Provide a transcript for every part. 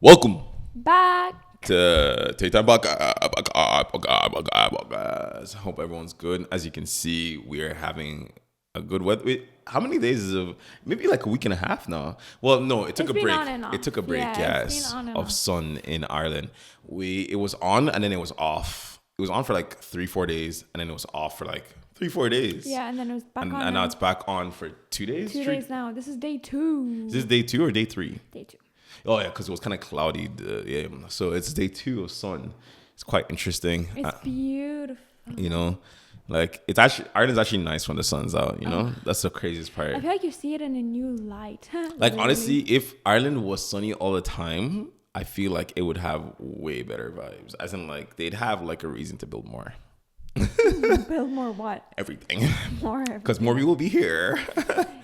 Welcome Back. to TAE Time Podcast. Hope everyone's good. As you can see, we are having a good weather. Wait, how many days of maybe like a week and a half now? Well, no, it took It's a been break. on and off. It took a break, Yeah, it's yes, been on and of off. sun in Ireland. It was on and then it was off. It was on for like 3-4 days and then it was off for like 3-4 days. Yeah, and then it was back on. And now it's back on for 2 days. 2 days now. This is day 2. Is this day 2 or day 3? Day 2. Oh yeah, because it was kind of cloudy. Yeah, so it's day 2 of sun. It's quite interesting. It's beautiful. You know, like it's actually Ireland's actually nice when the sun's out. You know, that's the craziest part. I feel like you see it in a new light. Like honestly, if Ireland was sunny all the time, I feel like it would have way better vibes. As in, like they'd have like a reason to build more. Build more what? Everything. More. Because more people will be here.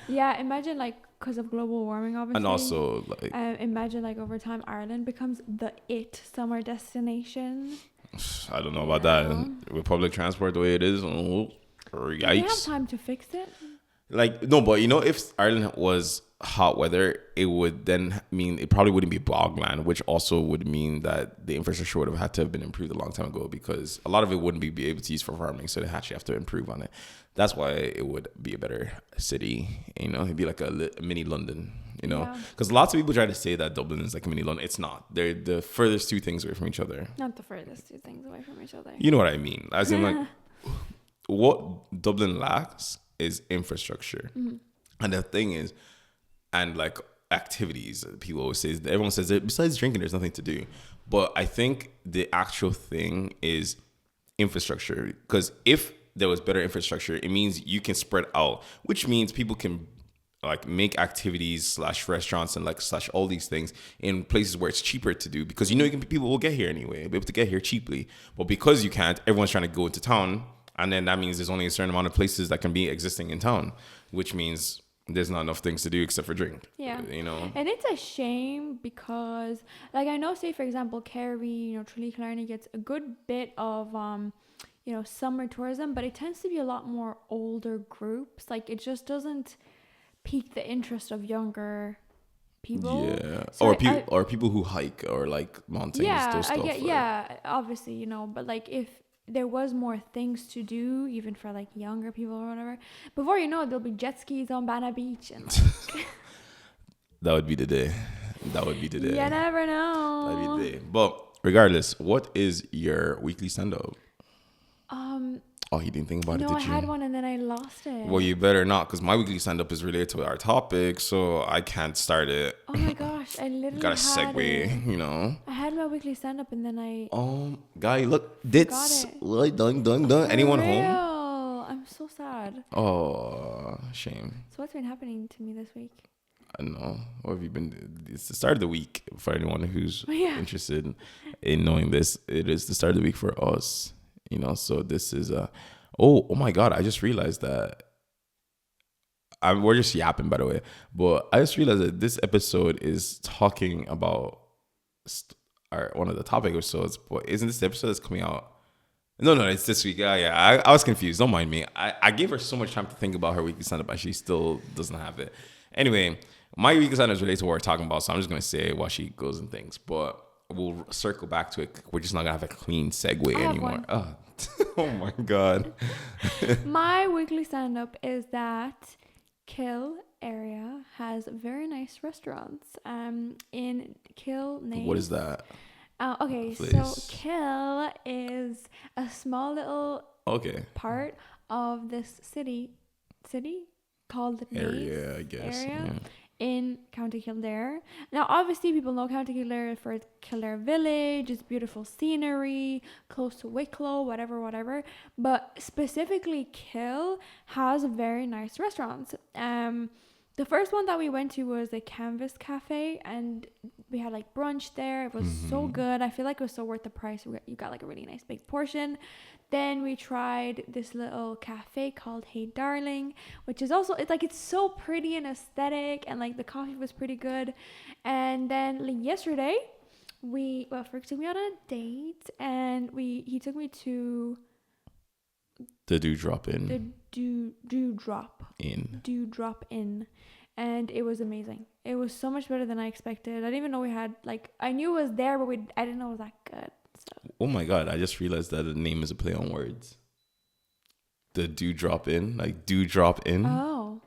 Yeah, imagine like because of global warming, obviously. And also like imagine like over time Ireland becomes the summer destination. I don't know about that. With public transport the way it is, Do they have yikes. time to fix it? Like no, but you know, if Ireland was hot weather, it would then mean it probably wouldn't be bogland, which also would mean that the infrastructure would have had to have been improved a long time ago because a lot of it wouldn't be able to use for farming, so they actually have to improve on it. That's why it would be a better city. You know, it'd be like a mini London. You know, because lots of people try to say that Dublin is like a mini London. It's not. They're the furthest two things away from each other. Not the furthest two things away from each other. You know what I mean? As in, like, what Dublin lacks is infrastructure. And the thing is, and like activities, people always say, everyone says that besides drinking, there's nothing to do. But I think the actual thing is infrastructure. Because if there was better infrastructure, it means you can spread out, which means people can like make activities / restaurants and like / all these things in places where it's cheaper to do because you know people will get here anyway, be able to get here cheaply. But because you can't, everyone's trying to go into town, and then that means there's only a certain amount of places that can be existing in town, which means there's not enough things to do except for drink. Yeah. You know. And it's a shame because, like, I know, say, for example, Kerry, Tralee, Killarney gets a good bit of, summer tourism, but it tends to be a lot more older groups. Like, it just doesn't pique the interest of younger people. Yeah. So or people who hike or like mountains. Yeah, those stuff, obviously, but like if there was more things to do, even for like younger people or whatever, before you know it, there'll be jet skis on Bana Beach and like, that would be the day. you never know. That'd be the day. But regardless, what is your weekly stand-up? Oh, you didn't think about it, did I you? had one and then I lost it. Well, you better not, because my weekly stand-up is related to our topic, so I can't start it. Oh my gosh, I literally Gotta segue, you know. I had my weekly stand-up and then I Guy, look, this like dun. Anyone home? I'm so sad. Oh, shame. So what's been happening to me this week? I don't know. What have you been? It's the start of the week for anyone who's interested in knowing this. It is the start of the week for us. You know, so this is oh my God, I just realized that we're just yapping, by the way, but I just realized that this episode is talking about one of the topic episodes, but isn't this the episode that's coming out? No, it's this week. Yeah. I was confused. Don't mind me. I gave her so much time to think about her weekly stand-up and she still doesn't have it. Anyway, my weekly stand-up is related to what we're talking about, so I'm just going to say it while she goes and thinks, but we'll circle back to it. We're just not gonna have a clean segue anymore. Oh my God. My weekly stand-up is that Kill area has very nice restaurants. In Kill name. What is that? Okay, Please. so Kill is a small little part of this city called area, I guess. In County Kildare. Now, obviously, people know County Kildare for its Kildare Village, its beautiful scenery, close to Wicklow, whatever. But specifically, Kill has very nice restaurants. The first one that we went to was the Canvas Cafe, and we had like brunch there. It was so good. I feel like it was so worth the price. You got like a really nice big portion. Then we tried this little cafe called Hey Darling, which is also, it's so pretty and aesthetic, and like the coffee was pretty good. And then like, yesterday, Frick took me on a date, and he took me to the Dewdrop Inn. The Dewdrop Inn. And it was amazing. It was so much better than I expected. I didn't even know we had, like, I knew it was there, but I didn't know it was that good. So. Oh my God, I just realized that the name is a play on words. The do drop in, like do drop in. Oh.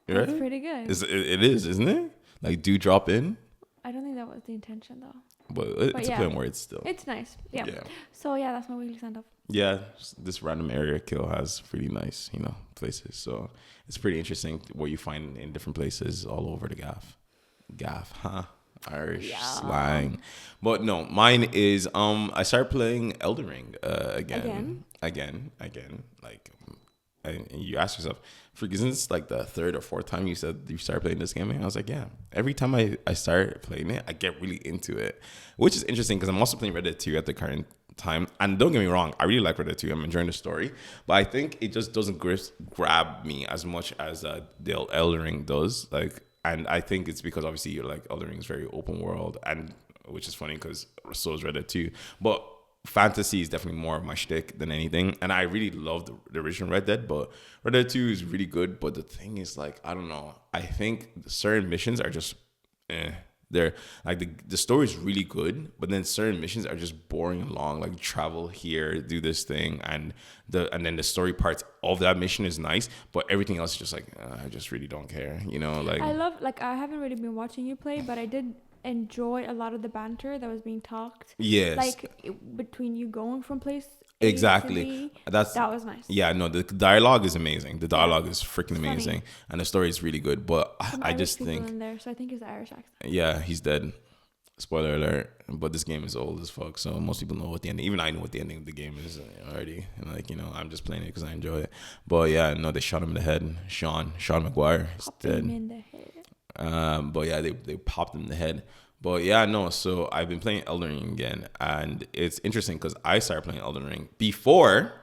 Right? That's pretty good. It is, isn't it? Like do drop in. I don't think that was the intention though. But it's a play on words still. It's nice. Yeah. So yeah, that's my weekly send off. Yeah, this random area kill has pretty nice, places. So it's pretty interesting what you find in different places all over the gaff. Gaff, huh? Irish slang. But no, mine is I started playing Elden Ring again. Like, and you ask yourself, isn't this like the third or fourth time you said you started playing this game? And I was like, yeah. Every time I start playing it, I get really into it, which is interesting because I'm also playing Red Dead 2 at the current time. And don't get me wrong, I really like Red Dead 2. I'm enjoying the story, but I think it just doesn't grab me as much as the Elden Ring does. Like, and I think it's because obviously you're like Elden Ring is very open world, and which is funny because so is Red Dead 2. But fantasy is definitely more of my shtick than anything, and I really love the original Red Dead, but Red Dead 2 is really good. But the thing is, like, I don't know, I think certain missions are just they're like the story is really good, but then certain missions are just boring and long, like travel here, do this thing, and then the story parts of that mission is nice, but everything else is just like I just really don't care, like I haven't really been watching you play, but I did enjoy a lot of the banter that was being talked. Yes. Like between you going from place exactly. A to B, that was nice. Yeah, no, the dialogue is amazing. The dialogue is freaking amazing, and the story is really good. But I just think in there, so I think it's the Irish accent. Yeah, he's dead. Spoiler alert. But this game is old as fuck, so most people know what the ending. Even I know what the ending of the game is already. And I'm just playing it because I enjoy it. But yeah, no, they shot him in the head. Sean McGuire is dead. Him in the head. But yeah, they popped him in the head. But yeah, no, so I've been playing Elden Ring again, and it's interesting because I started playing Elden Ring before,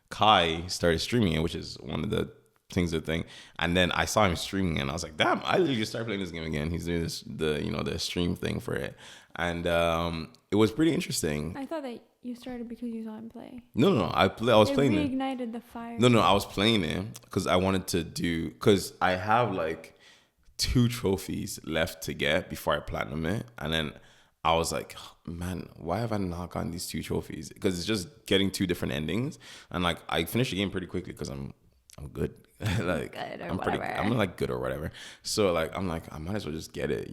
Kai started streaming it, which is one of the thing. And then I saw him streaming and I was like, damn, I literally just started playing this game again. He's doing the stream thing for it. And it was pretty interesting. I thought that you started because you saw him play. No, I was playing it. It reignited the fire. No, I was playing it because I wanted to because I have 2 trophies left to get before I platinum it, and then I was like, man, why have I not gotten these 2 trophies? Because it's just getting 2 different endings, and I finished the game pretty quickly because I'm good. I'm good or whatever. So I'm like, I might as well just get it,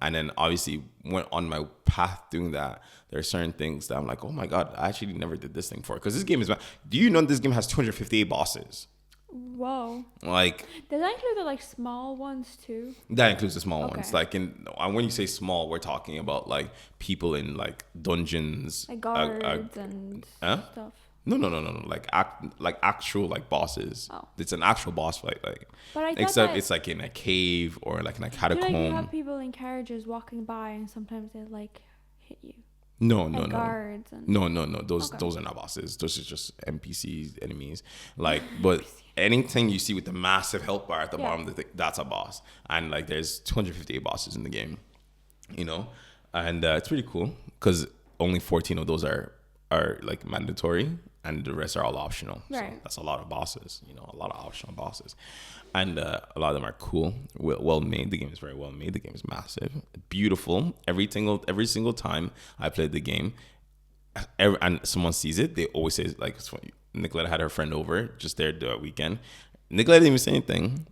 And then obviously went on my path doing that. There are certain things that I'm like, oh my God, I actually never did this thing for. Because this game is, do you know this game has 258 bosses? Whoa. Does that include the small ones too? That includes the small ones. When you say small, we're talking about people in dungeons, like guards and stuff. No. Actual bosses. Oh. It's an actual boss fight. But I except it's in a cave or in a catacomb. You have people in carriages walking by, and sometimes they hit you. No. Guards and No. Those are not bosses. Those are just NPCs, enemies. But anything you see with the massive health bar at the bottom, that's a boss. And there's 258 bosses in the game, and it's pretty cool because only 14 of those are mandatory, and the rest are all optional. Right. So that's a lot of bosses, a lot of optional bosses. And a lot of them are cool, well made. The game is very well made. The game is massive, beautiful. Every single time I played the game, and someone sees it, they always say Nicoletta had her friend over just there the weekend. Nicoletta didn't even say anything.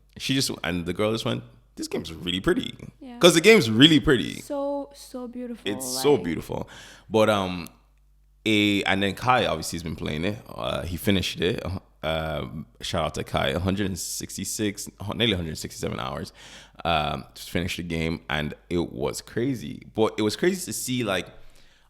And the girl just went, "This game's really pretty," because the game's really pretty. So beautiful. It's so beautiful, but and then Kai obviously has been playing it. He finished it. Shout out to Kai, nearly 167 hours to finish the game, and it was crazy. But it was crazy to see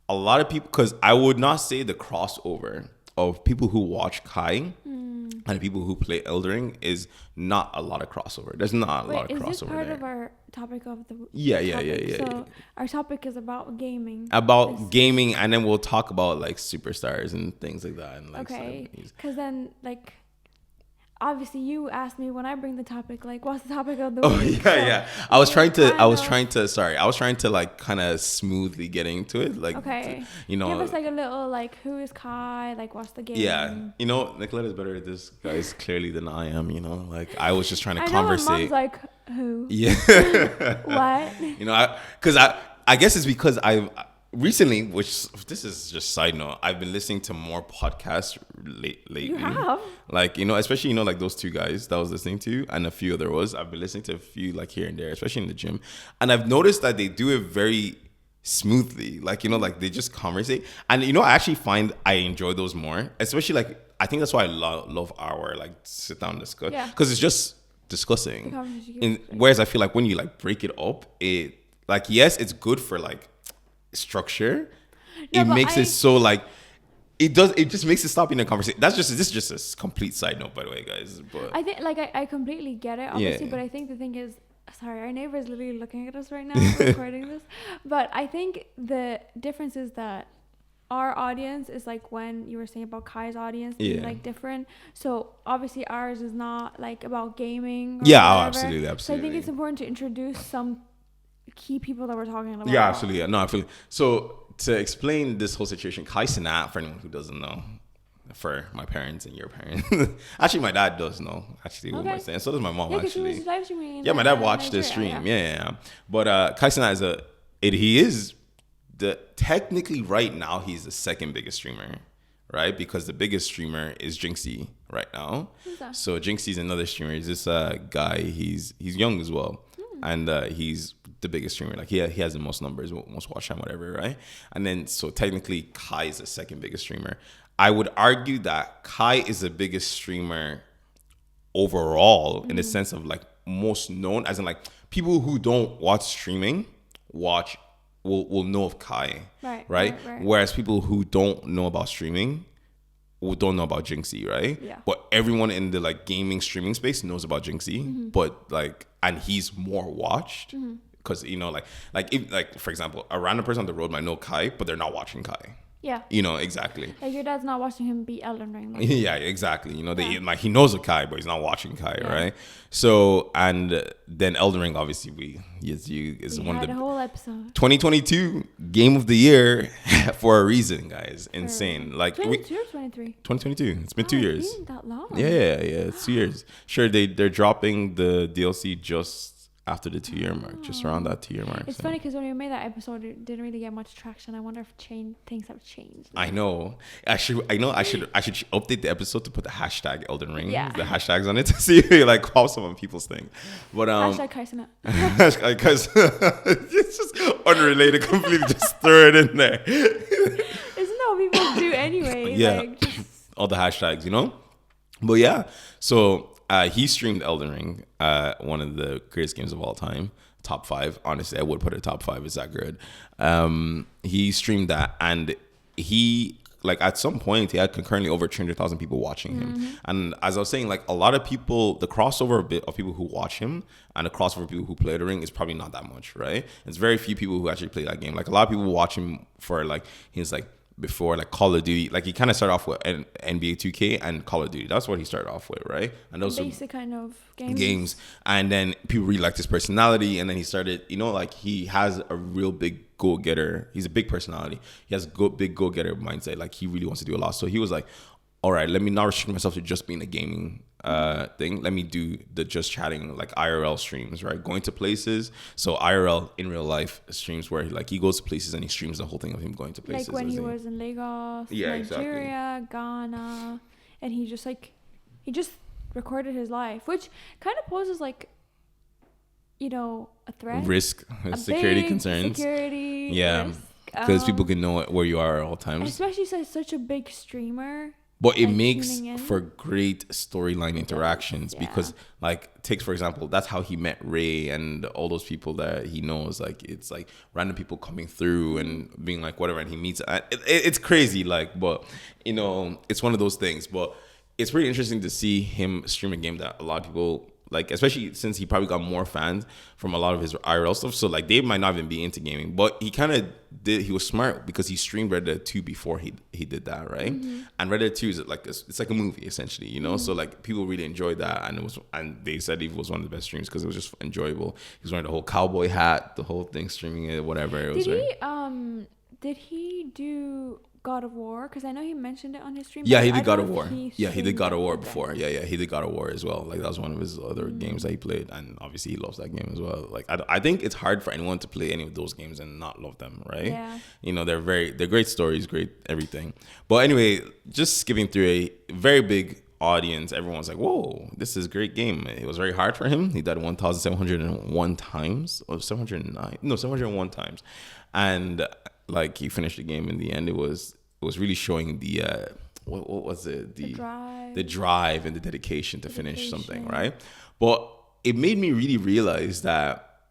a lot of people, because I would not say the crossover of people who watch Kai and people who play Elden Ring is not a lot of crossover. There's not a lot of crossover. Is this part of our topic of the Yeah. So our topic is about gaming. Gaming, and then we'll talk about superstars and things like that. And okay, because then obviously you asked me when I bring the topic, like, what's the topic of the Oh week? yeah. I was trying to like kind of smoothly get into it, like, okay, you know, give us like a little like, who is Kai, like, what's the game? yeah, you know, Nicoletta's better at this, guys, clearly than I am. You know, like I was just trying to I know my conversate. mom's like, who? Yeah. What? You know, I guess it's because I've recently, which this is just side note, I've been listening to more podcasts lately. You have? Like, you know, especially, you know, like those two guys that I was listening to and a few other ones. I've been listening to a few like here and there, especially in the gym. And I've noticed that they do it very smoothly. Like, you know, like they just conversate. And, you know, I actually find I enjoy those more, especially like, I think that's why I love our like sit down and discuss. Yeah. Because it's just discussing. Whereas I feel like when you like break it up, it like, yes, it's good for like structure. No, it makes it so like it just makes it stop being a conversation. This is just a complete side note, by the way, guys. But I think like I completely get it, obviously, but I think the thing is, sorry, our neighbor is literally looking at us right now recording this, but I think the difference is that our audience is like, when you were saying about Kai's audience being like different, so obviously ours is not like about gaming or absolutely. So I think it's important to introduce some key people that we're talking about. Yeah, absolutely. No, I feel so. To explain this whole situation, Kai Cenat, for anyone who doesn't know, for my parents and your parents, actually my dad does know. Actually, what am I saying? So does my mom. Actually, yeah, my dad watched the stream. Yeah. But Kai Cenat he is technically right now he's the second biggest streamer, right? Because the biggest streamer is Jinxie right now. Who's that? So Jinxie's another streamer. He's this guy. He's young as well, and he's the biggest streamer. Like he has the most numbers, most watch time, whatever, right? And then so technically Kai is the second biggest streamer. I would argue that Kai is the biggest streamer overall in the sense of like most known, as in like people who don't watch streaming will know of Kai, right? Whereas people who don't know about streaming don't know about Jinxie, right? Yeah. But everyone in the like gaming streaming space knows about Jinxie, but like, and he's more watched. Because, you know, like for example, a random person on the road might know Kai, but they're not watching Kai. Yeah. You know, exactly. Like your dad's not watching him beat Elden Ring. Like. Yeah, exactly. You know, like he knows of Kai, but he's not watching Kai, right? So, and then Elden Ring, obviously, is one of the whole episode. 2022 game of the year for a reason, guys. Insane. Like 22 or 23? 2022. It's been 2 years. It's been that long. Yeah, it's 2 years. Sure, they're dropping the DLC just after the 2 year mark, just around that 2 year mark. It's funny because when we made that episode, it didn't really get much traction. I wonder if things have changed. I know. Actually, I should update the episode to put the hashtag Elden Ring, the hashtags on it, to see like how some of people's think. But hashtag Kai Cenat. Because it's just unrelated, completely. Just throw it in there. Isn't that what people do anyway? Yeah, like, just... all the hashtags, you know. But yeah, so. He streamed Elden Ring, one of the greatest games of all time, top 5. Honestly, I would put it top 5. It's that good. He streamed that, and he, like, at some point, he had concurrently over 200,000 people watching him. And as I was saying, like, a lot of people, the crossover bit of people who watch him and the crossover of people who play the ring is probably not that much, right? It's very few people who actually play that game. Like, a lot of people watch him for, like, he's like, before like Call of Duty, like he kind of started off with NBA 2K and Call of Duty. That's what he started off with, right? And those basic kind of games. And then people really liked his personality, and then he started, you know, like he has a real big go-getter. He's a big personality. He has big go-getter mindset. Like he really wants to do a lot. So he was like, all right, let me not restrict myself to just being a gaming thing. Let me do the just chatting, like IRL streams, right? Going to places. So IRL, in real life streams, where like he goes to places and he streams the whole thing of him going to places. Like when he was in Lagos, Nigeria, Ghana, and he just recorded his life, which kind of poses like, you know, a threat, risk, security concerns, risk, because people can know where you are at all times, especially such a big streamer. But it makes for great storyline interactions because, like, takes for example, that's how he met Ray and all those people that he knows. Like, it's like random people coming through and being like whatever, and he meets. It's crazy, like, but you know, it's one of those things. But it's pretty interesting to see him stream a game that a lot of people like, especially since he probably got more fans from a lot of his IRL stuff. So like they might not even be into gaming, but he kind of he was smart because he streamed Red Dead 2 before he did that, right? And Red Dead 2 is like it's like a movie essentially, you know. So like people really enjoyed that, and they said it was one of the best streams because it was just enjoyable. He was wearing the whole cowboy hat, the whole thing, streaming it, whatever. It was did he do God of War? Because I know he mentioned it on his stream. Yeah, he did God of War. Yeah, he did God of War before. Yeah, he did God of War as well. Like that was one of his other games that he played, and obviously he loves that game as well. Like I think it's hard for anyone to play any of those games and not love them, right? Yeah. You know, they're great stories, great everything. But anyway, just skipping through a very big audience, everyone's like, whoa, this is a great game. It was very hard for him. He died 1,701 times, or 709, no, 701 times, and like he finished the game. In the end, it was really showing the what was it, the drive and the dedication to finish something, right? But it made me really realize that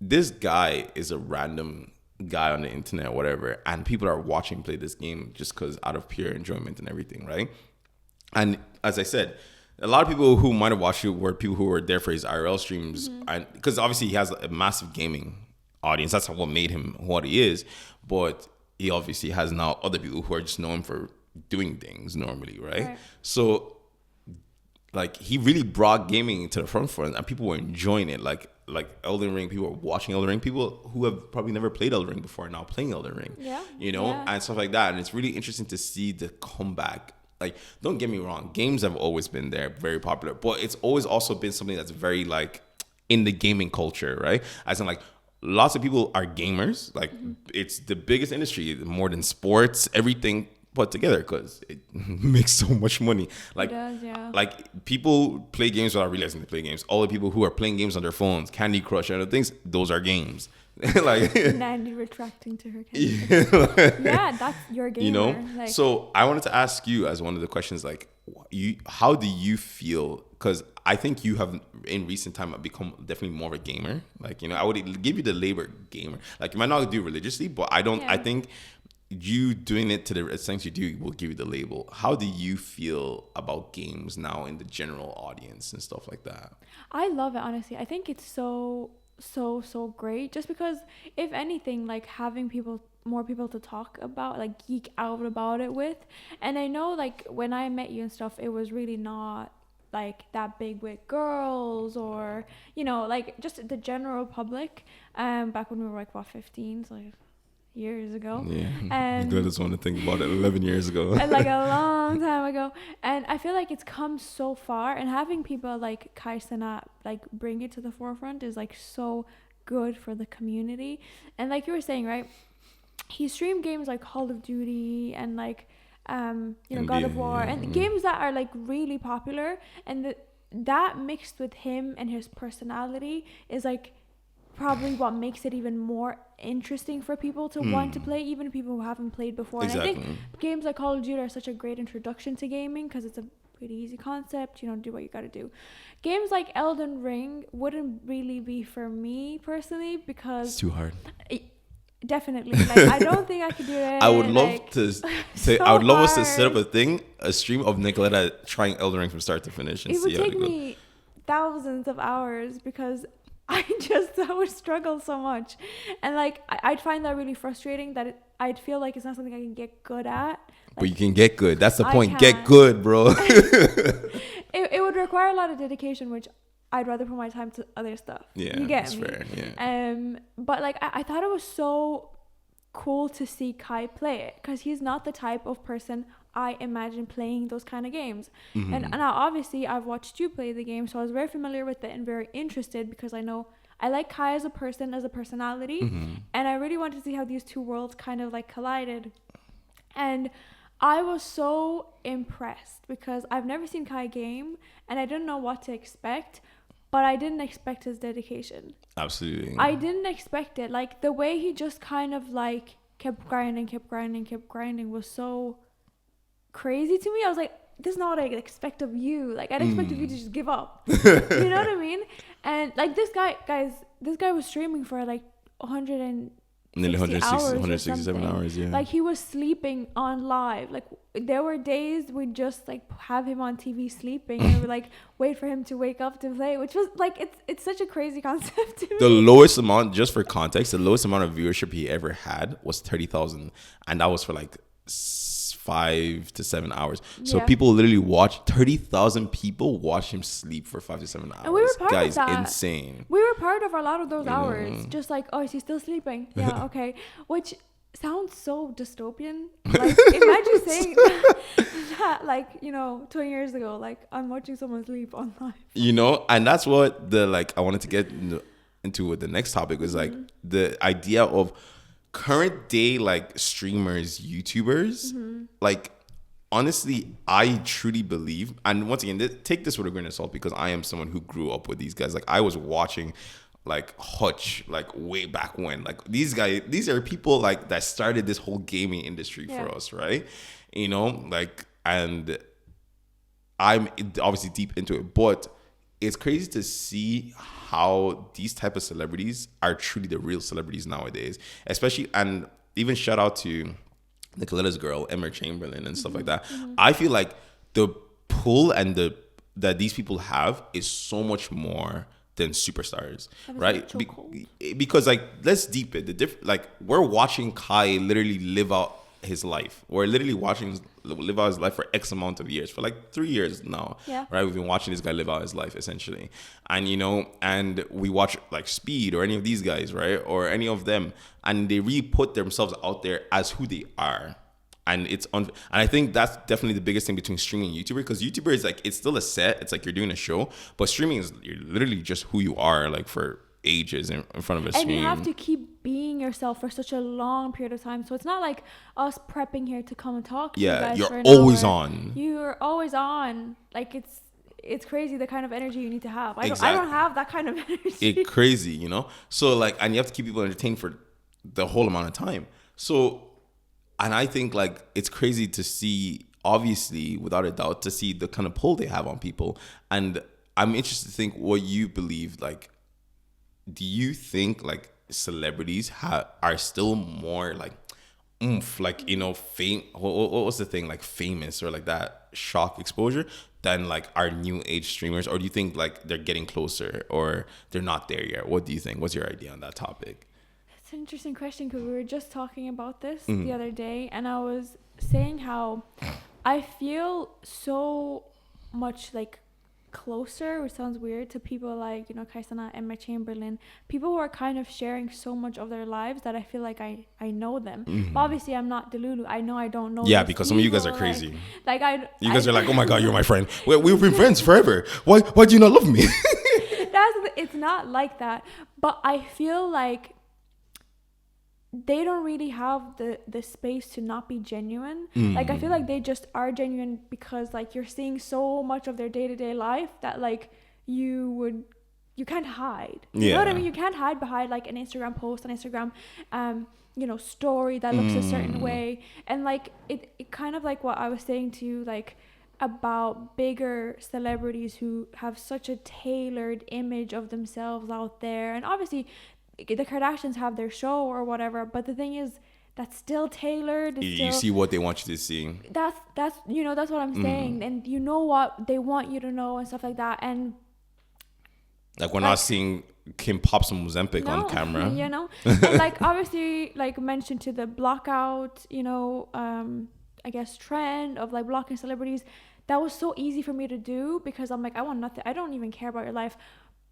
this guy is a random guy on the internet or whatever, and people are watching play this game just because out of pure enjoyment and everything, right? And as I said, a lot of people who might have watched it were people who were there for his IRL streams, and because obviously he has a massive gaming audience. That's what made him what he is. But he obviously has now other people who are just known for doing things normally, right? So like he really brought gaming to the front, and people were enjoying it. Like Elden Ring, people were watching Elden Ring. People who have probably never played Elden Ring before are now playing Elden Ring. You know, and stuff like that. And it's really interesting to see the comeback. Like, don't get me wrong, games have always been there, very popular, but it's always also been something that's very like in the gaming culture, right? As in like lots of people are gamers. Like it's the biggest industry, more than sports, everything put together, because it makes so much money. Like, it does, yeah. Like people play games without realizing they play games. All the people who are playing games on their phones, Candy Crush and other things, those are games. Like Nandy retracting to her Candy yeah, that's your gamer. You know, like, so I wanted to ask you as one of the questions, like, how do you feel? Because I think you have in recent time become definitely more of a gamer. Like, you know, I would give you the label gamer. Like, you might not do it religiously, but I don't. Yeah. I think you doing it to the extent you do will give you the label. How do you feel about games now in the general audience and stuff like that? I love it, honestly. I think it's so great, just because if anything, like having more people to talk about, like geek out about it with. And I know, like, when I met you and stuff, it was really not like that big with girls, or, you know, like just the general public, back when we were like 15, so like years ago. Yeah, and I just want to think about it. 11 years ago. And like a long time ago. And I feel like it's come so far, and having people like Kai Cenat like bring it to the forefront is like so good for the community. And like you were saying, right, he streamed games like Call of Duty and like you know, God of War, and games that are like really popular, and that mixed with him and his personality is like probably what makes it even more interesting for people to want to play, even people who haven't played before. Exactly. And I think games like Call of Duty are such a great introduction to gaming, because it's a pretty easy concept, you know, do what you gotta do. Games like Elden Ring wouldn't really be for me personally, because it's too hard. Definitely, like I don't think I could do it. I would love I would love us to set up a stream of Nicoletta trying Elden Ring from start to finish, and it would take me thousands of hours, because I would struggle so much, and like I'd find that really frustrating, that I'd feel like it's not something I can get good at. Like, but you can get good. That's the point. Get good, bro. it would require a lot of dedication, which I'd rather put my time to other stuff. Yeah, you get that's me. Fair. Yeah. But like I thought it was so cool to see Kai play it, because he's not the type of person I imagine playing those kind of games. And now obviously I've watched you play the game, so I was very familiar with it and very interested, because I know I like Kai as a person, as a personality, and I really wanted to see how these two worlds kind of like collided. And I was so impressed, because I've never seen Kai game and I didn't know what to expect, but I didn't expect his dedication. Absolutely. I didn't expect it. Like the way he just kind of like kept grinding was so crazy to me. I was like, this is not what I expect of you. Like I'd expect of you to just give up. You know what I mean? And like this guy was streaming for like 100 and nearly 160 167 hours, yeah. Like he was sleeping on live. Like there were days we'd just like have him on TV sleeping and we'd like wait for him to wake up to play, which was like it's such a crazy concept to me. The lowest amount, just for context, the lowest amount of viewership he ever had was 30,000, and that was for like 5 to 7 hours. So people literally watch 30,000 people watch him sleep for 5 to 7 hours. And we were part Guys, of that. insane. We were part of a lot of those hours. Just like, oh, is he still sleeping? Yeah, okay. Which sounds so dystopian. Like imagine saying that like, you know, 20 years ago, like I'm watching someone sleep on live. You know, and that's what I wanted to get into with the next topic was like the idea of current day like streamers, YouTubers. Like honestly, I truly believe, and once again, take this with a grain of salt because I am someone who grew up with these guys. Like I was watching like Hutch like way back when. Like these are people like that started this whole gaming industry for us, right? You know, like, and I'm obviously deep into it, but it's crazy to see how these type of celebrities are truly the real celebrities nowadays, especially, and even shout out to Nicoletta's girl, Emma Chamberlain and stuff like that. I feel like the pull and that these people have is so much more than superstars, right? Because like, let's deep it. Like we're watching Kai literally live out his life. We're literally watching him live out his life for X amount of years, for like 3 years now, right? We've been watching this guy live out his life essentially. And, you know, and we watch like Speed or any of these guys, right? Or any of them. And they really put themselves out there as who they are. And and I think that's definitely the biggest thing between streaming and YouTuber, because YouTuber is like, it's still a set. It's like you're doing a show, but streaming is you're literally just who you are, like for ages in front of a screen. And you have to keep being yourself for such a long period of time. So it's not like us prepping here to come and talk to you guys you're for an always hour. on. You're always on. Like it's crazy the kind of energy you need to have. I don't have that kind of energy. It's crazy, you know? So like, and you have to keep people entertained for the whole amount of time. So, and I think like it's crazy to see, obviously, without a doubt, to see the kind of pull they have on people. And I'm interested to think what you believe. Like, do you think like celebrities are still more like oomph, like, you know, what was the thing, like famous or like that shock exposure than like our new age streamers? Or do you think like they're getting closer or they're not there yet? What do you think? What's your idea on that topic? It's an interesting question because we were just talking about this the other day, and I was saying how I feel so much like closer, which sounds weird, to people like, you know, Kaisana, Emma Chamberlain, people who are kind of sharing so much of their lives that I feel like I know them. But obviously I'm not Delulu. I know I don't know. Yeah, because some of you guys are crazy. You guys are like, oh my God, you're my friend. We've been friends forever. Why do you not love me? It's not like that. But I feel like they don't really have the space to not be genuine. Like I feel like they just are genuine because like you're seeing so much of their day-to-day life that like you can't hide. You know what I mean? You can't hide behind like an Instagram post, an Instagram you know, story that looks a certain way. And like it kind of like what I was saying to you, like about bigger celebrities who have such a tailored image of themselves out there. And obviously the Kardashians have their show or whatever, but the thing is that's still tailored. You see what they want you to see. That's you know, that's what I'm saying. And you know what they want you to know and stuff like that. And like we're not seeing Kim pop some Ozempic on camera, you know. And like obviously like mentioned to the blockout, you know, I guess trend of like blocking celebrities, that was so easy for me to do because I'm like, I want nothing, I don't even care about your life.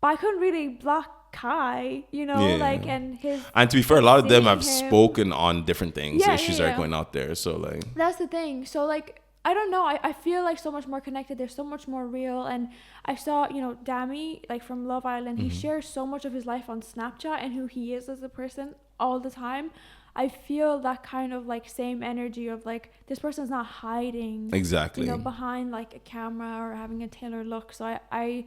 But I couldn't really block Kai, you know, like, and to be fair, a lot of them have spoken on different things. Issues are going out there, so like that's the thing. So like I don't know, I feel like so much more connected. They're so much more real. And I saw, you know, Dami, like from Love Island, he shares so much of his life on Snapchat and who he is as a person all the time. I feel that kind of like same energy of like this person's not hiding exactly, you know, behind like a camera or having a tailored look. So I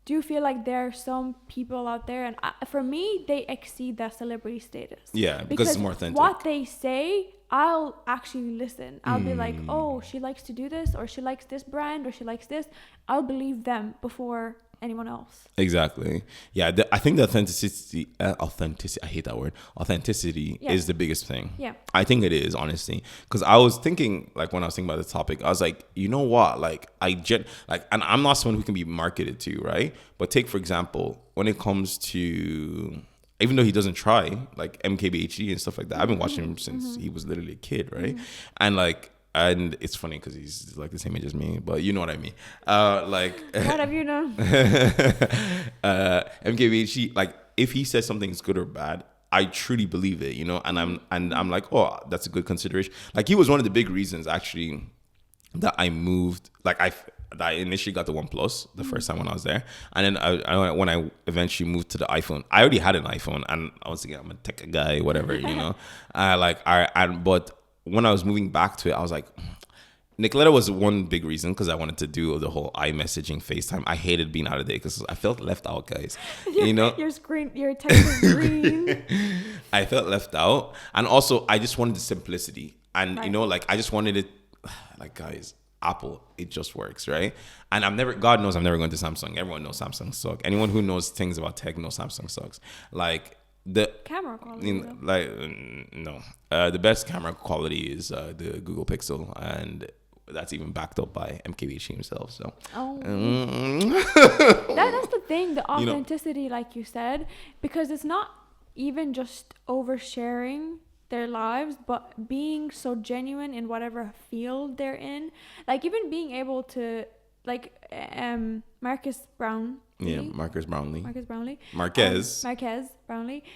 do feel like there are some people out there, and for me, they exceed that celebrity status. Yeah, because it's more authentic. What they say, I'll actually listen. I'll be like, oh, she likes to do this, or she likes this brand, or she likes this. I'll believe them before anyone else. Exactly. Yeah, I think the authenticity, I hate that word. Authenticity is the biggest thing. Yeah. I think it is, honestly. Because I was thinking, like, when I was thinking about this topic, I was like, you know what? Like, and I'm not someone who can be marketed to, right? But take, for example, when it comes to, even though he doesn't try, like MKBHD and stuff like that, I've been watching him since he was literally a kid, right? And it's funny because he's like the same age as me, but you know what I mean. What have you done? MKBHD, like, if he says something's good or bad, I truly believe it, you know. And I'm like, oh, that's a good consideration. Like, he was one of the big reasons actually that I moved. Like, that I initially got the OnePlus the first time when I was there, and then when I eventually moved to the iPhone, I already had an iPhone, and I was thinking I'm a tech guy, whatever, you know. But when I was moving back to it, I was like, Nicoletta was one big reason because I wanted to do the whole iMessaging FaceTime. I hated being out of date because I felt left out, guys. You know, your text is green. I felt left out, and also I just wanted the simplicity, and you know, like, I just wanted it, like, guys, Apple, it just works, right? And God knows I'm never going to Samsung. Everyone knows Samsung sucks. Anyone who knows things about tech knows Samsung sucks. Like, the camera quality, no, the best camera quality is the Google Pixel, and that's even backed up by MKBHD himself. So that's the thing, the authenticity, like you said, because it's not even just oversharing their lives, but being so genuine in whatever field they're in. Like, even being able to, like, Marcus Brownlee. Marcus Brownlee.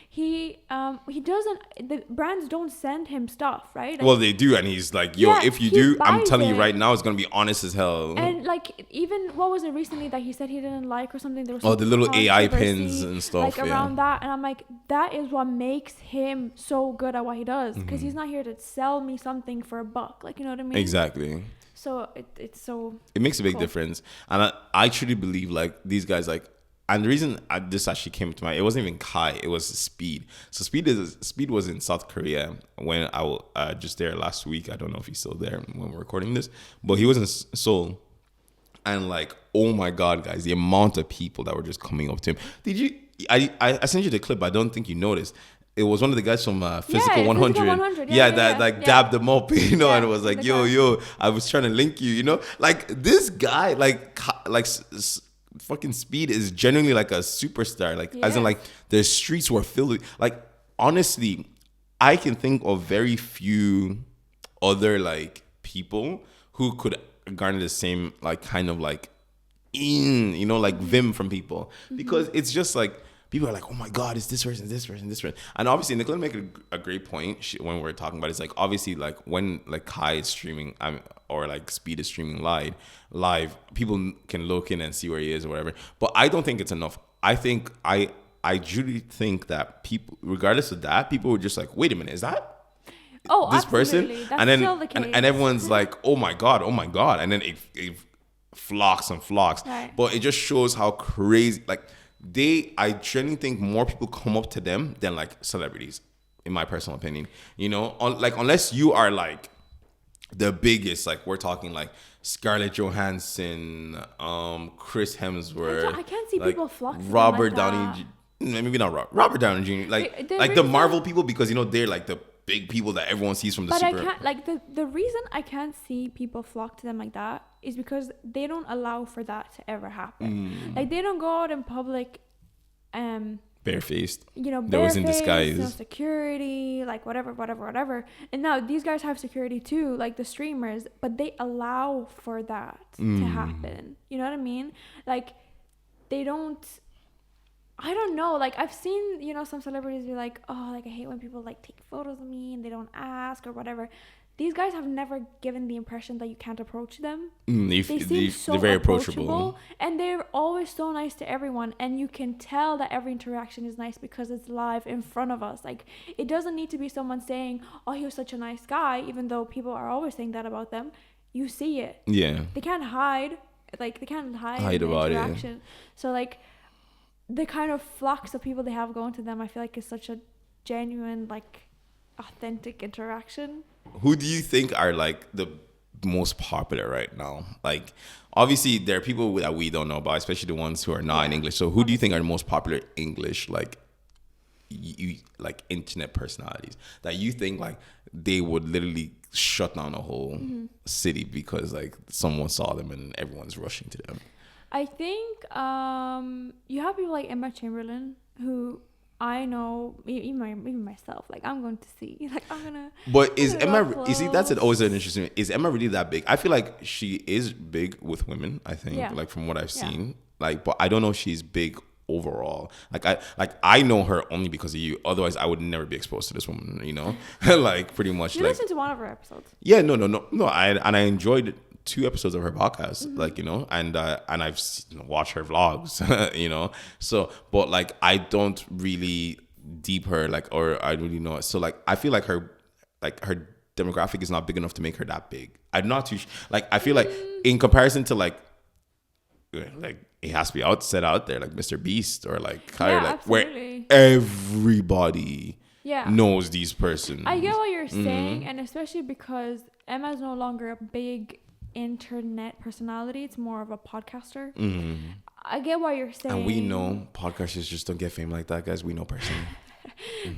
He doesn't, the brands don't send him stuff, right? Like, well, they do, and he's like, yo, if you do, I'm telling you right now, it's gonna be honest as hell. And like, even what was it recently that he said he didn't like or something? There was the little AI pins and stuff, like, around that, and I'm like, that is what makes him so good at what he does, because he's not here to sell me something for $1, like, you know what I mean? Exactly. So it's so, it makes a big difference, and I truly believe, like, these guys, like, and the reason this actually came to mind, it wasn't even Kai, it was Speed. So Speed was in South Korea when I was just there last week. I don't know if he's still there when we're recording this, but he was in Seoul, and, like, oh my God, guys, the amount of people that were just coming up to him. Did you? I sent you the clip, but I don't think you noticed. It was one of the guys from Physical 100. That dabbed them up, you know, and it was like, yo, I was trying to link you, you know, like, this guy, like fucking Speed is genuinely like a superstar, like, as in, like, the streets were filled with, like, honestly, I can think of very few other, like, people who could garner the same, like, kind of, like, you know, like, vim from people, because it's just like, people are like, oh my God, it's this person. And obviously, Nicola make a great point when we're talking about it. It's like, obviously, like, when, like, Kai is streaming, or, like, Speed is streaming live, people can look in and see where he is or whatever. But I don't think it's enough. I think, I truly think that people, regardless of that, people were just like, wait a minute, is that this person? That's and then still the case. And everyone's like, oh my God. And then it flocks and flocks. Right. But it just shows how crazy, like, I genuinely think more people come up to them than, like, celebrities, in my personal opinion. You know, like, unless you are, like, the biggest, like, we're talking, like, Scarlett Johansson, Chris Hemsworth. I can't see, like, people flock to Robert them like Downey, maybe not Robert Downey Jr. Like, the Marvel people, because, you know, they're, like, the big people that everyone sees from the super. But I can't, like, the reason I can't see people flock to them like that is because they don't allow for that to ever happen. Like, they don't go out in public, barefaced. You know, that was in disguise. No security, like, whatever. And now these guys have security too, like the streamers, but they allow for that to happen. You know what I mean? Like, they don't. I don't know, like, I've seen, you know, some celebrities be like, oh, like, I hate when people, like, take photos of me and they don't ask or whatever. These guys have never given the impression that you can't approach them. They seem so they're very approachable, and they're always so nice to everyone, and you can tell that every interaction is nice because it's live in front of us. Like, it doesn't need to be someone saying, oh, he was such a nice guy, even though people are always saying that about them. You see it. Yeah. They can't hide. Like, they can't hide the about interaction. It. So, like, the kind of flux of people they have going to them, I feel like, is such a genuine, like, authentic interaction. Who do you think are, like, the most popular right now? Like, obviously, there are people that we don't know about, especially the ones who are not in English. So, who do you think are the most popular English, like, you like internet personalities that you think like they would literally shut down a whole city because like someone saw them and everyone's rushing to them? I think you have people like Emma Chamberlain, who I know, even myself, like I'm going to see, like I'm gonna. But is Emma? You see, that's always an interesting. Is Emma really that big? I feel like she is big with women. I think, like from what I've seen, like, but I don't know if she's big overall. I know her only because of you. Otherwise, I would never be exposed to this woman. You know, like pretty much. You like, listened to one of her episodes. Yeah, no. I enjoyed 2 episodes of her podcast, like, you know, and I've watched her vlogs, you know. So, but like I don't really deep her like, or I really know it. So like I feel like her demographic is not big enough to make her that big. I'm not too like I feel like in comparison to like it has to be set out there like Mr. Beast or like Kyrie, like absolutely. Where everybody knows these persons. I get what you're saying, and especially because Emma's no longer a big internet personality, it's more of a podcaster. I get what you're saying, and we know podcasters just don't get fame like that, guys. We know personally.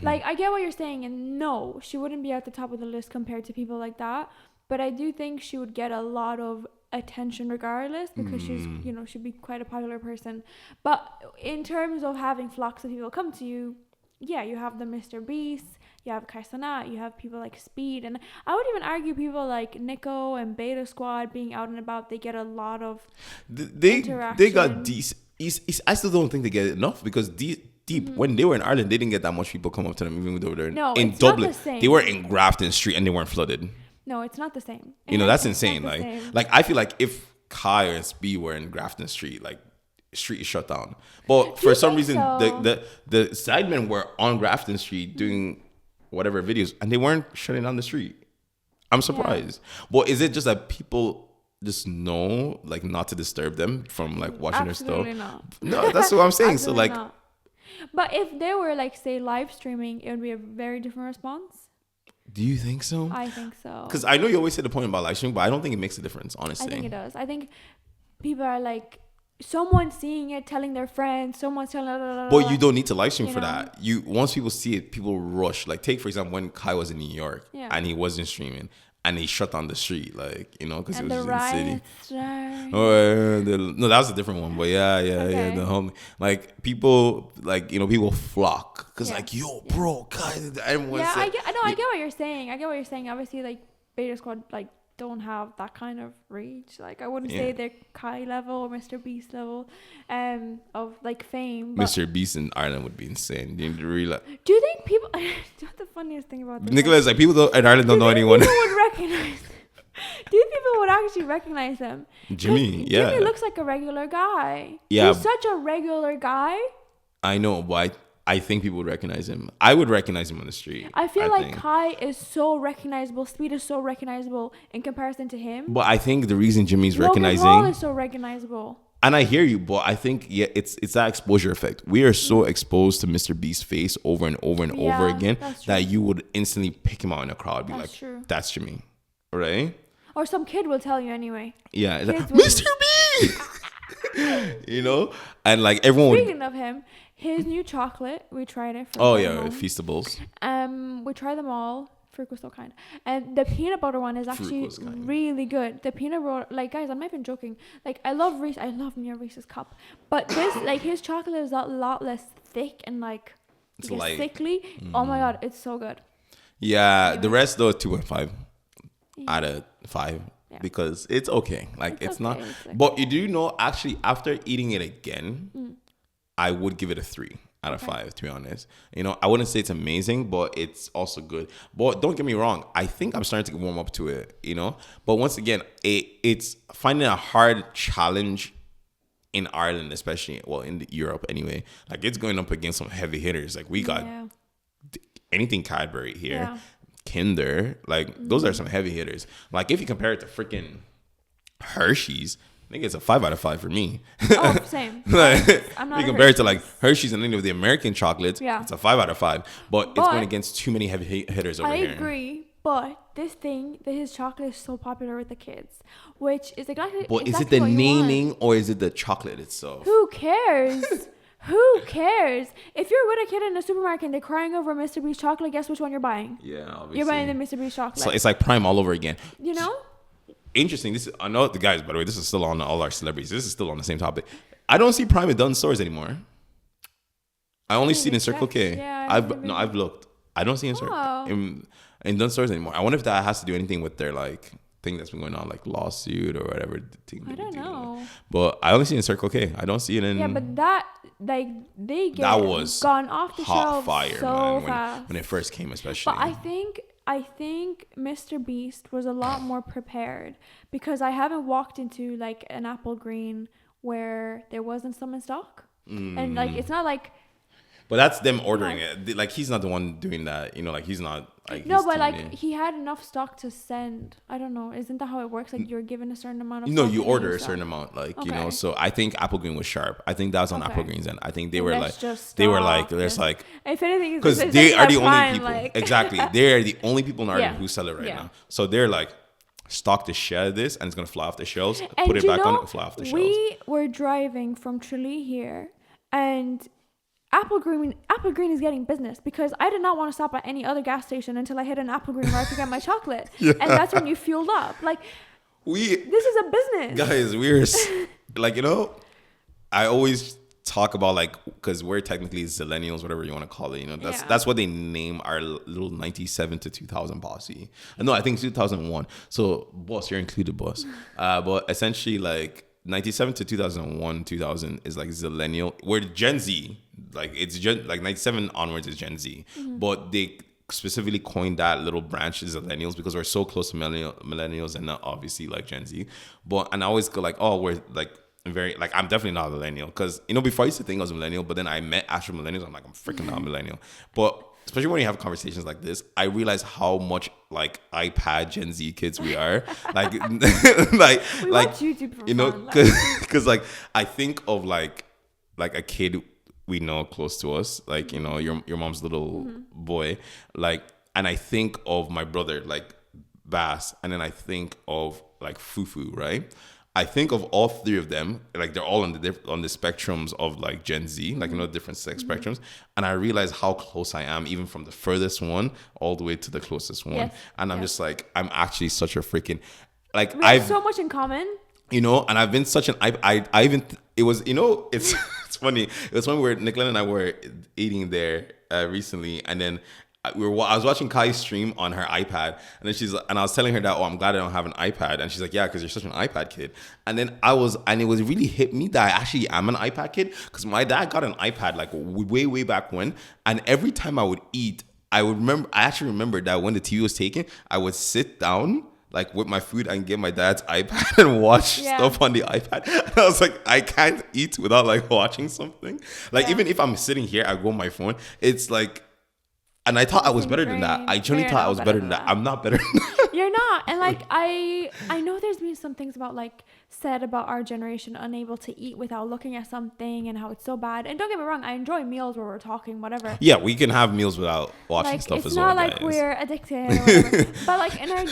Like I get what you're saying, and no, she wouldn't be at the top of the list compared to people like that, but I do think she would get a lot of attention regardless because she's, you know, she'd be quite a popular person. But in terms of having flocks of people come to you, you have the Mr. Beast, you have Karsana, you have people like Speed, and I would even argue people like Nico and Beta Squad being out and about, they get a lot of interaction. They got decent. I still don't think they get enough because deep when they were in Ireland, they didn't get that much people come up to them even when they were there. In Dublin, they were in Grafton Street and they weren't flooded. No, it's not the same. You know, that's insane. Like I feel like if Kai and Speed were in Grafton Street, like street is shut down. But for some reason, the sidemen were on Grafton Street doing whatever videos, and they weren't shutting down the street. I'm surprised. But is it just that people just know like not to disturb them from like watching Absolutely their stuff? Not. No, that's what I'm saying. So like, not. But if they were like say live streaming, it would be a very different response. Do you think so? I think so. Because I know you always say the point about live streaming, but I don't think it makes a difference, honestly. I think it does. I think people are like, someone seeing it, telling their friends, someone's telling. But you don't need to live stream for that. Once people see it, people rush. Like take for example when Kai was in New York and he wasn't streaming and he shut down the street, like you know, because it was just in the city. No, that was a different one. But yeah. The whole like people like you know people flock because like yo bro Kai. Everyone I get what you're saying. Obviously like Beta Squad like don't have that kind of reach. Like I wouldn't say they're Kai level or Mr. Beast level of like fame. Mr. Beast in Ireland would be insane. You need to realize. Do you think people do you know the funniest thing about this? Nicola is like people in Ireland don't know anyone. People would recognize do you think people would actually recognize him? Jimmy looks like a regular guy. Yeah. He's such a regular guy. I know, but I think people would recognize him. I would recognize him on the street. I feel like Kai is so recognizable. Speed is so recognizable in comparison to him. But I think the reason Jimmy's recognizing Paul is so recognizable. And I hear you, but I think it's that exposure effect. We are so exposed to Mr. Beast's face over and over and over again that you would instantly pick him out in a crowd, be like, "That's Jimmy," right? Or some kid will tell you anyway. Yeah, it's like, Mr. Beast. You know, and like everyone. Speaking of him, his new chocolate, we tried it. Feastables. We tried them all. Fruit was so kind, and the peanut butter one is actually really good. The peanut butter, like guys, I'm not even joking. Like I love Reese. I love me a Reese's cup, but this like his chocolate is a lot less thick and like it's light. Thickly. Oh my god, it's so good. Yeah, anyway. The rest though 2.5 out of 5. Yeah. Because it's okay. Like it's not. Okay. But you do know, actually, after eating it again, I would give it a 3 out of 5. To be honest, you know, I wouldn't say it's amazing, but it's also good. But don't get me wrong. I think I'm starting to warm up to it. You know, but once again, it's finding a hard challenge in Ireland, especially in Europe anyway. Like it's going up against some heavy hitters. Like we got anything Cadbury here. Yeah. Kinder, like those are some heavy hitters. Like if you compare it to freaking Hershey's, I think it's a 5 out of 5 for me. Oh, same. Like, I'm not. You compare it to like Hershey's and any of the American chocolates, it's a 5 out of 5. But it's going against too many heavy hitters over here. I agree, But his chocolate is so popular with the kids, which is exactly. But exactly is it the what you naming want. or is it the chocolate itself? Who cares? Who cares? If you're with a kid in a supermarket and they're crying over Mr. Beast chocolate, guess which one you're buying? Yeah, obviously. You're buying the Mr. Beast chocolate. So it's like Prime all over again. You know? Interesting. I know the guys, by the way, this is still on all our celebrities. This is still on the same topic. I don't see Prime in Dunn stores anymore. I only see it in Circle K. Yeah, I've looked. I don't see it in Dunn stores anymore. I wonder if that has to do anything with their like thing that's been going on, like lawsuit or whatever. I don't know. But I only see it in Circle K. I don't see it in. Yeah, but that they get that was gone off the hot shelves fire, so man, fast when it first came, especially. But I think Mr. Beast was a lot more prepared because I haven't walked into like an Apple Green where there wasn't some in stock, and like it's not like. But that's them ordering it. Like he's not the one doing that, like he's not. Like, no, but like he had enough stock to send. I don't know. Isn't that how it works? Like you're given a certain amount of. No, you order a certain amount, like okay. So I think Apple Green was sharp. I think that was on Apple Green's end. I think they were like, there's like. If anything, because they are the only people. Like... Exactly, they are the only people in Ireland who sell it right now. So they're like, stock the shit of this, and it's gonna fly off the shelves. And put it back on it, fly off the shelves. We were driving from Tralee here, and. Apple Green is getting business because I did not want to stop at any other gas station until I hit an Apple Green where I could get my chocolate. Yeah. And that's when you fueled up. Like, this is a business. Guys, we're like, I always talk about like, because we're technically Zillennials, whatever you want to call it. That's what they name our little 97 to 2000 posse. No, I think 2001. So, boss, you're included, boss. But essentially, like, 97 to 2001, 2000 is like Zillennial. We're Gen Z. Like it's like 97 onwards is Gen Z. Mm-hmm. But they specifically coined that little branch as Zillennials because we're so close to millennials and not obviously like Gen Z. And I always go like, oh, we're like very like I'm definitely not a millennial because before I used to think I was a millennial, but then I met actual millennials. I'm like I'm freaking not a millennial. But especially when you have conversations like this, I realize how much like iPad Gen Z kids we are. Like, we watch YouTube for because like I think of like a kid we know close to us, like your mom's little boy, like, and I think of my brother like Bass, and then I think of like Fufu, right? I think of all three of them, like they're all on the spectrums of like Gen Z, like different sex spectrums, and I realize how close I am, even from the furthest one all the way to the closest one. Yes. And I'm just like, I'm actually such a freaking like we have so much in common. And I've been such an I even it was it's it's funny. It was when Nicola and I were eating there recently, and then. I was watching Kai's stream on her iPad, and then I was telling her that, I'm glad I don't have an iPad, and she's like, yeah, because you're such an iPad kid. And then it was really hit me that I actually am an iPad kid, because my dad got an iPad like way back when, and every time I would eat, I actually remember that when the TV was taken, I would sit down like with my food and get my dad's iPad and watch stuff on the iPad. And I was like, I can't eat without like watching something. Like even if I'm sitting here, I go on my phone. It's like. And I thought I was better than that. I genuinely thought I was better than that. I'm not better than that. You're not. And like, I know there's been some things said about our generation unable to eat without looking at something and how it's so bad. And don't get me wrong, I enjoy meals where we're talking, whatever. Yeah, we can have meals without watching stuff as well, it's not like we're addicted or whatever. But like in our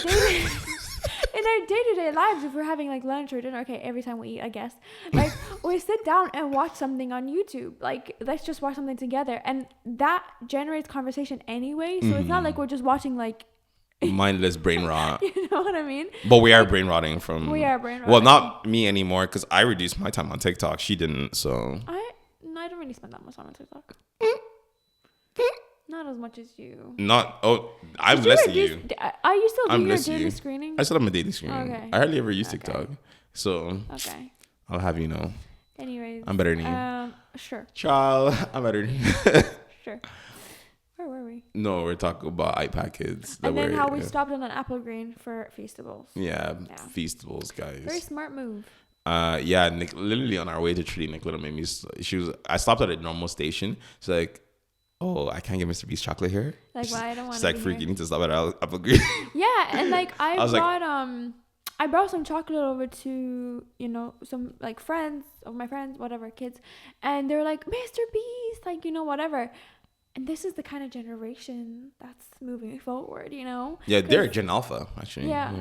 day-to-day lives, if we're having like lunch or dinner, okay, every time we eat, I guess, like we sit down and watch something on YouTube. Like, let's just watch something together, and that generates conversation anyway. So it's not like we're just watching like mindless brain rot. You know what I mean? But we are brain rotting from. We are brain rotting. Well, not me anymore, because I reduced my time on TikTok. She didn't, so. I don't really spend that much time on TikTok. Not as much as you. I'm less than you. Are you still doing your daily screening? I still have my daily screening. Okay. I hardly ever use TikTok. So. Okay. I'll have you know. Anyways. I'm better than you. Sure. Child, I'm better than you. Sure. Where were we? No, we're talking about iPad kids. And then how we stopped on an Apple Green for Feastables. Yeah, Feastables, guys. Very smart move. Yeah, literally on our way to Tralee, Nicola made me. I stopped at a normal station. She's like, oh, I can't get Mr. Beast chocolate here. Like, why? I don't want to. She's like, freak, you need to stop at Apple Green. Yeah, and like I brought some chocolate over to, some like friends of my friends, whatever, kids, and they were like, Mr. Beast, like, whatever. And this is the kind of generation that's moving forward, you know? Yeah, they're Gen Alpha, actually. Yeah.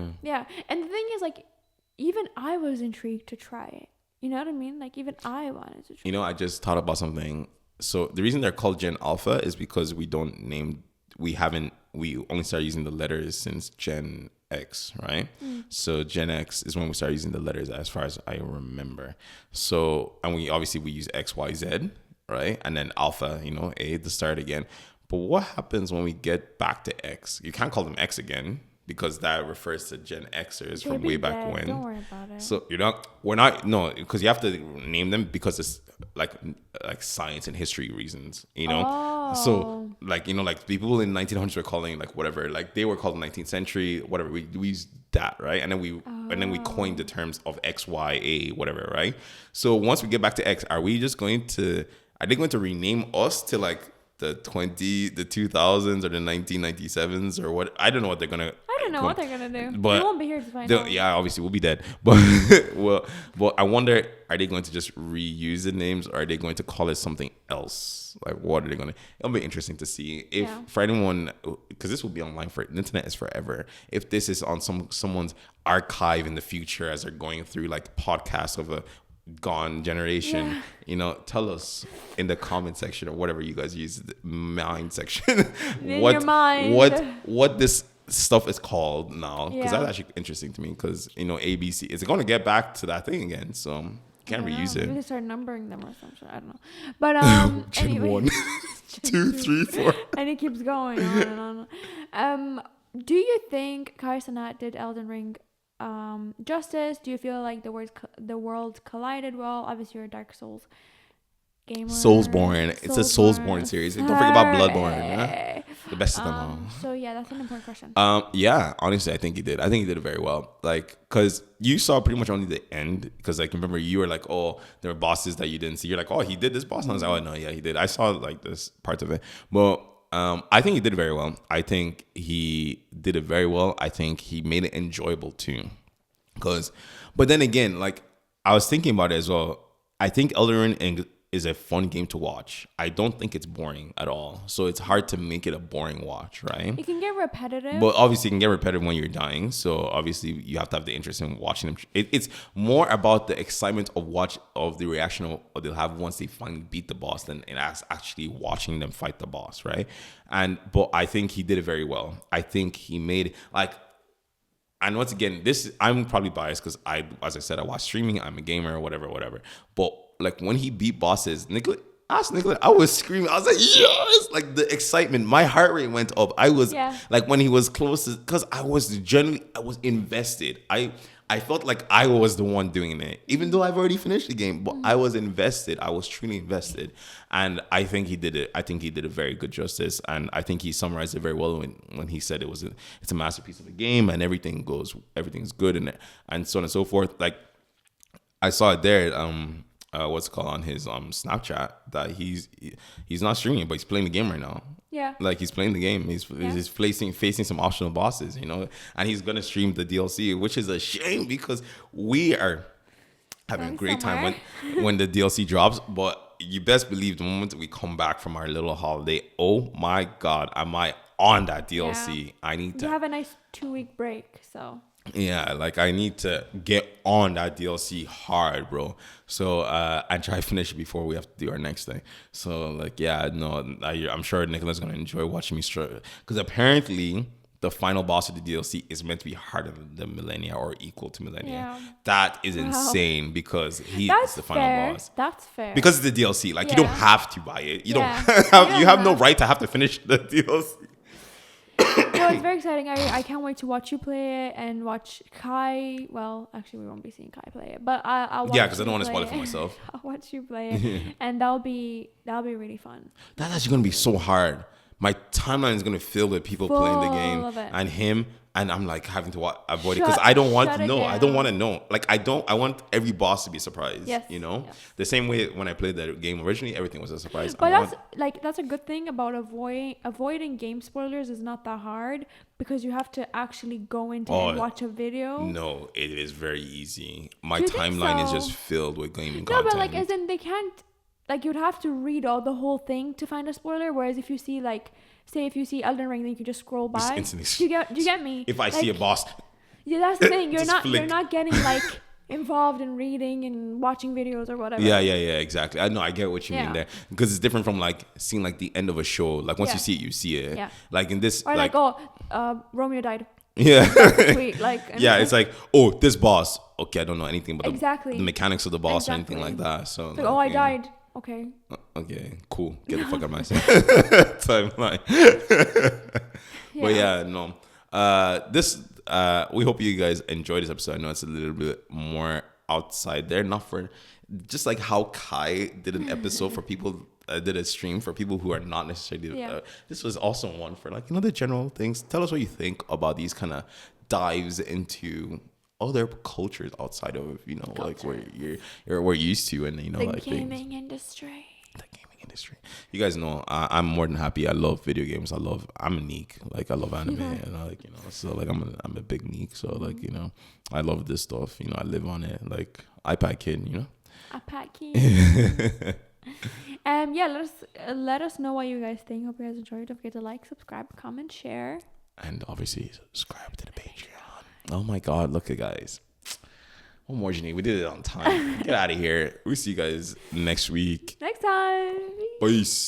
And the thing is, like, even I was intrigued to try it. You know what I mean? Like, even I wanted to try You know, I just thought about something. So the reason they're called Gen Alpha is because we only started using the letters since Gen X, right? So Gen X is when we started using the letters as far as I remember. So, and we use X, Y, Z, right? And then Alpha, you know, A to start again. But what happens when we get back to X? You can't call them X again because that refers to Gen Xers from way back when. Don't worry about it. So because you have to name them because it's like science and history reasons, you know. So like, you know, like people in 1900s were calling like whatever, like they were called 19th century, whatever. We used that, right? And then we coined the terms of X, Y, A, whatever, right? So once we get back to X, are they going to rename us to like the 2000s or the 1997s or what? I don't know what they're gonna. I don't know what they're gonna do. But we won't be here to find out. Yeah, obviously we'll be dead. But I wonder, are they going to just reuse the names or are they going to call it something else? Like, what are they gonna? It'll be interesting to see if for anyone, because this will be online for the internet is forever. If this is on someone's archive in the future as they're going through like podcasts of a gone generation, you know, tell us in the comment section or whatever you guys use, the mind section, what this stuff is called now, because that's actually interesting to me, because you know, ABC is going to get back to that thing again, so can't reuse it. Maybe they start numbering them or something. I don't know, but Gen anyway. 1 2 3 4 and it keeps going on and on. Do you think Kai Cenat did Elden Ring justice? Do you feel like the world collided well? Obviously, you're a Dark Souls gamer. Soulsborne. It's a Soulsborne series. Don't forget about Bloodborne. Huh? The best of them all. So yeah, that's an important question. Yeah, honestly, I think he did. I think he did it very well. Like, cause you saw pretty much only the end. Cause like, remember you were like, oh, there were bosses that you didn't see. You're like, oh, he did this boss. And I was like, oh no, yeah, he did. I saw like this part of it. But I think he did it very well. I think he made it enjoyable too. But then again, like I was thinking about it as well. I think Elden Ring is a fun game to watch. I don't think it's boring at all. So it's hard to make it a boring watch, right? It can get repetitive. But obviously it can get repetitive when you're dying. So obviously you have to have the interest in watching them. It's more about the excitement of the reaction of they'll have once they finally beat the boss than actually watching them fight the boss, right? But I think he did it very well. I think he made and once again, I'm probably biased because as I said, I watch streaming. I'm a gamer, whatever. But like when he beat bosses, Nicholas, I was screaming. I was like, yes! Like the excitement, my heart rate went up. I was like when he was closest, because I was invested. I felt like I was the one doing it, even though I've already finished the game. But I was invested. I was truly invested, and I think he did it. I think he did a very good justice, and I think he summarized it very well when he said it's a masterpiece of the game, and everything's good, and so on and so forth. Like I saw it there. What's it called on his Snapchat that he's not streaming, but he's playing the game right now. Yeah. Like he's playing the game. He's facing some optional bosses, you know, and he's gonna stream the DLC, which is a shame because we are having a great time when the DLC drops. But you best believe the moment we come back from our little holiday, oh my God, am I on that DLC? Yeah. I need to. You have a nice 2-week break, so. Yeah, like I need to get on that DLC hard, bro. So and try to finish it before we have to do our next thing. So like, yeah, no, I'm sure Nicholas is gonna enjoy watching me struggle because apparently the final boss of the DLC is meant to be harder than the Millennia or equal to Millennia. Yeah. That is insane because he's the final boss. That's fair. Because it's the DLC. Like you don't have to buy it. You have no right to have to finish the DLC. No, it's very exciting. I can't wait to watch you play it and watch Kai. Well, actually, we won't be seeing Kai play it, but I'll watch. Yeah, because I don't want to spoil it for myself. I'll watch you play it, and that'll be really fun. That's actually gonna be so hard. My timeline is gonna fill with people playing the game and him. And I'm like having to avoid it because I don't want to know. I don't want to know. Like I want every boss to be surprised. Yes. You know, the same way when I played the game originally, everything was a surprise. But that's a good thing about avoiding game spoilers is not that hard because you have to actually go into and watch a video. No, it is very easy. My timeline is just filled with gaming content. No, but like as in they can't like you'd have to read all the whole thing to find a spoiler. Whereas if you see like, say if you see Elden Ring, then you can just scroll by. Do you get me? If I see a boss, yeah, that's the thing. You're flick. not getting like involved in reading and watching videos or whatever. Yeah, exactly. I know, I get what you mean there, because it's different from like seeing like the end of a show. Like once you see it, you see it. Yeah. Like in this, or like Romeo died. Yeah. Sweet, like yeah, it's like, oh, this boss. Okay, I don't know anything about exactly the mechanics of the boss or anything like that. So like, oh, I died. Okay. Okay, cool. Get the fuck out of my timeline. But yeah, no. This we hope you guys enjoyed this episode. I know it's a little bit more outside there, not for just like how Kai did an episode for people. Did a stream for people who are not necessarily. This was also one for like the general things. Tell us what you think about these kind of dives into other cultures outside of like where we're used to, and the like gaming industry. The gaming industry. You guys know I'm more than happy. I love video games. I'm a geek. Like I love anime, and I like so like I'm a big geek. So like I love this stuff. I live on it. Like iPad kid. iPad kid. Yeah, let us know what you guys think. Hope you guys enjoyed. Don't forget to like, subscribe, comment, share, and obviously subscribe to the Patreon. Oh my God, look at guys. One more, Janine. We did it on time. Get out of here. We'll see you guys next week. Next time. Peace.